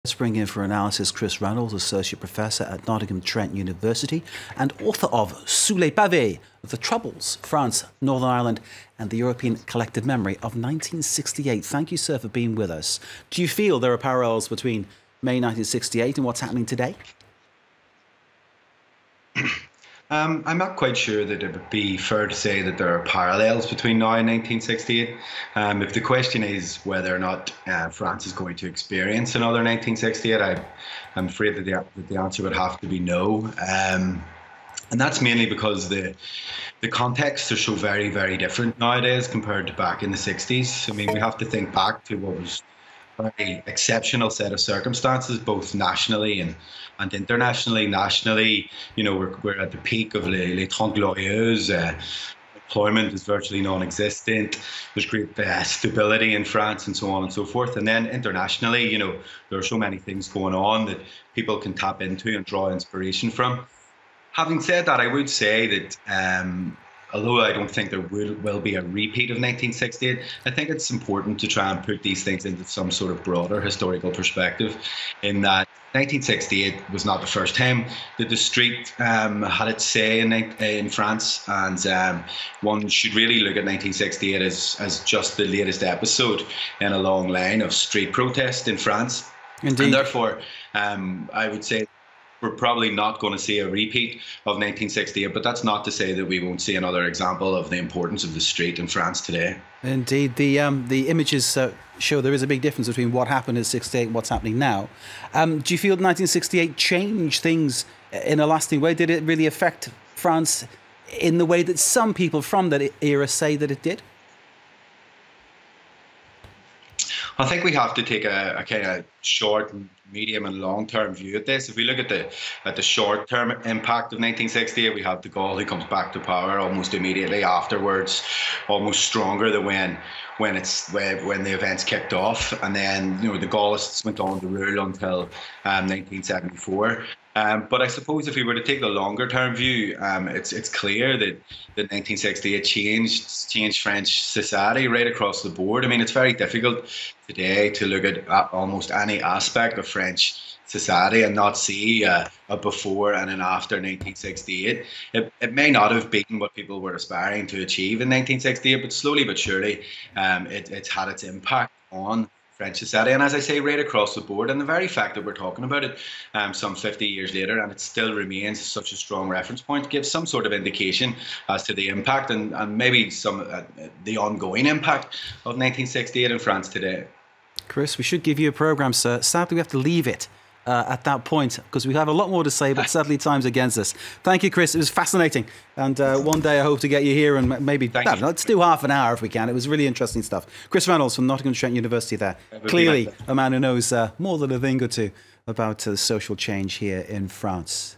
Let's bring in for analysis Chris Reynolds, Associate Professor at Nottingham Trent University and author of Sous les pavés, The Troubles, France, Northern Ireland and the European Collective Memory of 1968. Thank you, sir, for being with us. Do you feel there are parallels between May 1968 and what's happening today? I'm not quite sure that it would be fair to say that there are parallels between now and 1968. If the question is whether or not France is going to experience another 1968, I'm afraid that the answer would have to be no. And that's mainly because the contexts are so very, very different nowadays compared to back in the 60s. I mean, we have to think back to what was a very exceptional set of circumstances, both nationally and internationally. Nationally, you know, we're at the peak of les Trente Glorieuses. Employment is virtually non-existent. There's great stability in France and so on and so forth. And then internationally, you know, there are so many things going on that people can tap into and draw inspiration from. Having said that, I would say that although I don't think there will be a repeat of 1968, I think it's important to try and put these things into some sort of broader historical perspective, in that 1968 was not the first time that the street had its say in France, and one should really look at 1968 as just the latest episode in a long line of street protest in France. Indeed. And therefore, I would say we're probably not going to see a repeat of 1968, but that's not to say that we won't see another example of the importance of the street in France today. Indeed, the images show there is a big difference between what happened in '68 and what's happening now. Do you feel 1968 changed things in a lasting way? Did it really affect France in the way that some people from that era say that it did? I think we have to take a kind of short, medium and long-term view at this. If we look at the short-term impact of 1968, we have de Gaulle, who comes back to power almost immediately afterwards, almost stronger than when the events kicked off. And then, you know, the Gaullists went on to rule until 1974. But I suppose if we were to take the longer term view, it's clear that 1968 changed French society right across the board. I mean, it's very difficult today to look at almost any aspect of French society and not see a before and an after 1968. It may not have been what people were aspiring to achieve in 1968, but slowly but surely it's had its impact on French society, and as I say, right across the board. And the very fact that we're talking about it some 50 years later and it still remains such a strong reference point gives some sort of indication as to the impact and maybe some the ongoing impact of 1968 in France today. Chris, we should give you a programme, sir. Sadly, we have to leave it at that point because we have a lot more to say, but sadly time's against us. Thank you, Chris. It was fascinating. And one day I hope to get you here and maybe, I don't know, let's do half an hour if we can. It was really interesting stuff. Chris Reynolds from Nottingham Trent University there. Clearly a man who knows more than a thing or two about social change here in France.